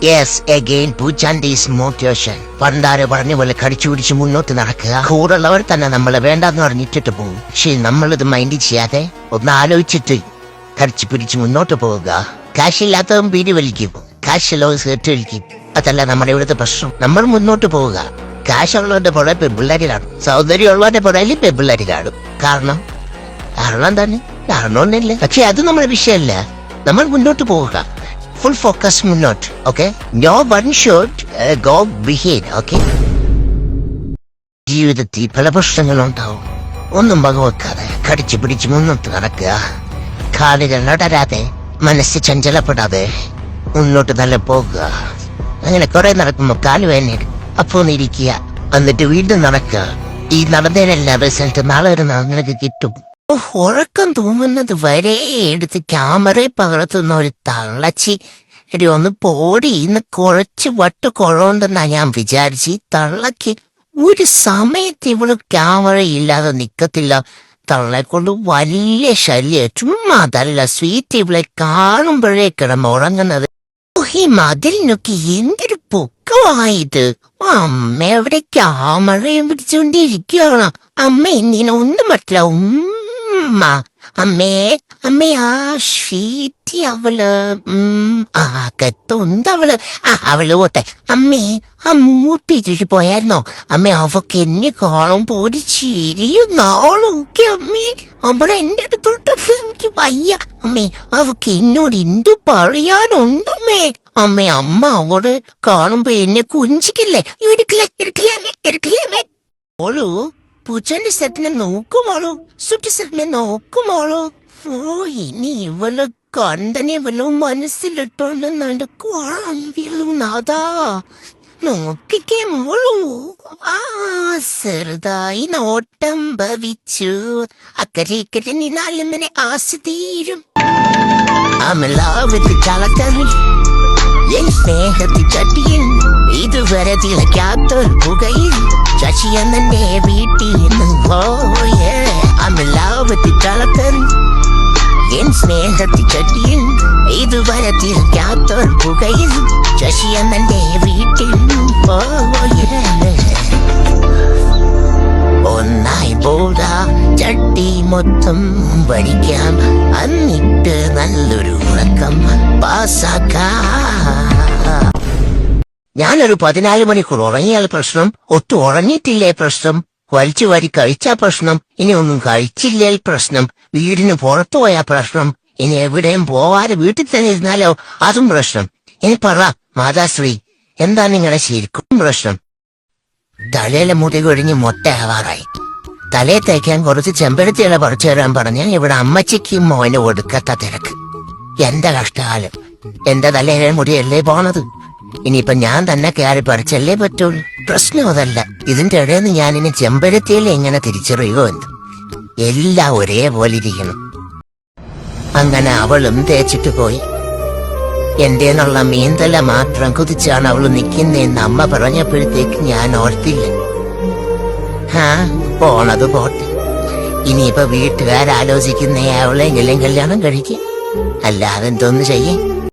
Yes again പൂച്ചാൻഡീസ് motivation. പണ്ടാരെ പറഞ്ഞ പോലെ കടിച്ചു പിടിച്ച് മുന്നോട്ട് നടക്കുക. കൂടുള്ളവർ തന്നെ നമ്മളെ വേണ്ടെന്ന് പറഞ്ഞിട്ടിട്ട് പോകും. പക്ഷേ നമ്മളിത് മൈൻഡ് ചെയ്യാതെ ഒന്ന് ആലോചിച്ചിട്ട് കടിച്ചു പിടിച്ച് മുന്നോട്ട് പോവുക. കാശില്ലാത്തവൻ പീടി വലിക്കും, കാശുള്ളവർ സേർട്ട് വലിക്കും. അതല്ല നമ്മുടെ ഇവിടുത്തെ പ്രശ്നം. നമ്മൾ മുന്നോട്ട് പോവുക. കാശുള്ളവരുടെ പുറകെ പെൺപിള്ളേരിലാണ്, സൗന്ദര്യമുള്ളവരുടെ പുറകിൽ പെൺപിള്ളേരിലാണ്. കാരണം തന്നെ കാരണമൊന്നുമില്ല. പക്ഷെ അത് നമ്മുടെ വിഷയമല്ല. നമ്മൾ മുന്നോട്ട് പോവുക, ഫുൾ ഫോക്കസ് മുന്നോട്ട്. Okay, no one should go behind. Okay, ജീവിതത്തിൽ പല പ്രശ്നങ്ങളുണ്ടാവും. ഒന്നും വകവെക്കാതെ കടിച്ചു പിടിച്ച് മുന്നോട്ട് നടക്കുക. കാലുകൾ നടരാതെ, മനസ്സ് ചഞ്ചലപ്പെടാതെ മുന്നോട്ട് തന്നെ പോകുക. അങ്ങനെ കുറെ നടക്കുമ്പോ കാല് വേദനയിടും. അപ്പോ ഒന്നിരിക്കുക, എന്നിട്ട് വീണ്ടും നടക്കുക. ഈ നടന്നതിനെല്ലാം റിസൾട്ട് നാളെ ഒരു നിനക്ക് കിട്ടും. ഉറക്കം തൂങ്ങുന്നത് വരെ എടുത്ത് ക്യാമറയിൽ പകർത്തുന്ന ഒരു തള്ളച്ചി എടി ഒന്ന് പോടി. ഇന്ന് കുറച്ച് വട്ട് കുഴവുണ്ടെന്നാ ഞാൻ വിചാരിച്ച്. ഈ തള്ളക്ക് ഒരു സമയത്ത് ഇവള് ക്യാമറ ഇല്ലാതെ നിക്കത്തില്ല. തള്ളെ കൊണ്ട് വലിയ ശല്യം. ചുമ്മാ അതല്ല, സ്വീറ്റ് ഇവളെ കാണുമ്പോഴേ കിടന്നുറങ്ങുന്നത്. ഈ മതിലിനൊക്കെ എന്തൊരു പൊക്കമായത്. അമ്മ എവിടെ ക്യാമറയും പിടിച്ചുകൊണ്ടിരിക്കുകയാണ്. അമ്മ ഇങ്ങനെ ഒന്നും പറ്റില്ല. അമ്മേ ആ ഷീറ്റി അവള് കത്തൊന്തവള് അവള് പോട്ടെ. അമ്മേ ആ മൂപ്പിച്ചിട്ട് പോയായിരുന്നോ? അമ്മ അവക്ക് എന്നെ കാണുമ്പോ ഒരു ചിരിയും നാളൊക്കെ. അമ്മേ അവളെ എന്റെ അടുത്തോട്ട് എനിക്ക് വയ്യ. അമ്മേ അവക്ക് എന്നോട് എന്തു പറയാനുണ്ടമ്മേ? അമ്മ അവള് കാണുമ്പോ എന്നെ കുഞ്ചിക്കില്ലേ? ഓളു പൂച്ചന്റെ സ്ഥലത്തിനെ നോക്കുമോളൂ, സുറ്റി സ്ഥലത്തിനെ നോക്കുമോളൂ. ഇനി ഇവള് കണ്ടനെ വല്ലതും മനസ്സിലിട്ടോണ്ട് നടക്കുവാണെങ്കിലും നാദാ നോക്കിക്കേ മോളൂ. ചെറുതായി നോട്ടം ഭവിച്ചു, അക്കരെ ഇക്കരെ നിന്നാലും ആശ തീരും. അമലാവത്ത് ചളത്തറിൽ എൻ സ്നേഹത്തി ചട്ടിയിൽ ഇതുവരെ തിളക്കാത്തൊരു പുകയിൽ ശശിയെന്നെ വീട്ടിൽ നിന്ന് പോയ. അമലാവത്ത് ചളത്തറിൽ എൻ സ്നേഹത്തി ചട്ടിയിൽ ഇതുവരെ തിളക്കാത്തൊരു പുകയിൽ ശശിയെന്നെ വീട്ടിൽ പോയ. ഒന്നായി പോടാ ചട്ടി മൊത്തം പഠിക്കാം, എന്നിട്ട് നല്ലൊരു ഉറക്കം പാസാക്കാം. ഞാനൊരു 14 മണിക്കൂർ ഉറങ്ങിയാൽ പ്രശ്നം, ഒട്ടും ഉറങ്ങിയിട്ടില്ലേ പ്രശ്നം, വലിച്ചു വാരി കഴിച്ചാ പ്രശ്നം, ഇനി ഒന്നും കഴിച്ചില്ലേ പ്രശ്നം, വീടിന് പുറത്തു പോയാ പ്രശ്നം, ഇനി എവിടെയും പോവാതെ വീട്ടിൽ തന്നെ ഇരുന്നാലോ അതും പ്രശ്നം. ഇനി പറ മാതാശ്രീ, എന്താ നിങ്ങളുടെ ശരിക്കും പ്രശ്നം? തലയിലെ മുടി കൊഴിഞ്ഞ് മൊട്ടയാവാറായി. തലയെ തേക്കാൻ കുറച്ച് ചെമ്പരത്തിയില പറിച്ചു തരാൻ പറഞ്ഞാൽ ഇവിടെ അമ്മച്ചിക്കും മോന് ഒടുക്കത്ത തിരക്ക്. എന്റെ കഷ്ടകാലം. എന്റെ തലയിലെ മുടിയല്ലേ പോണത്. ഇനിയിപ്പൊ ഞാൻ തന്നെ കയറി പറിച്ചല്ലേ പറ്റുള്ളൂ. പ്രശ്നം അതല്ല, ഇതിന്റെ ഇടയിൽ ഞാനിനി ചെമ്പരത്തിയില എങ്ങനെ തിരിച്ചറിയുമോ എന്ന്. എല്ലാം ഒരേപോലെ ഇരിക്കണം. അങ്ങനെ അവളും തേച്ചിട്ട് പോയി. എന്റേന്നുള്ള മീന്തല മാത്രം കുതിച്ചാണ് അവള് നിൽക്കുന്നതെന്ന് അമ്മ പറഞ്ഞപ്പോഴത്തേക്ക് ഞാൻ ഓർത്തില്ല. പോണത് പോട്ടെ. ഇനിയിപ്പോ വീട്ടുകാരാലോചിക്കുന്ന അവളെങ്കിലും കല്യാണം കഴിക്കും, അല്ലാതെ എന്തോന്ന് ചെയ്യേ.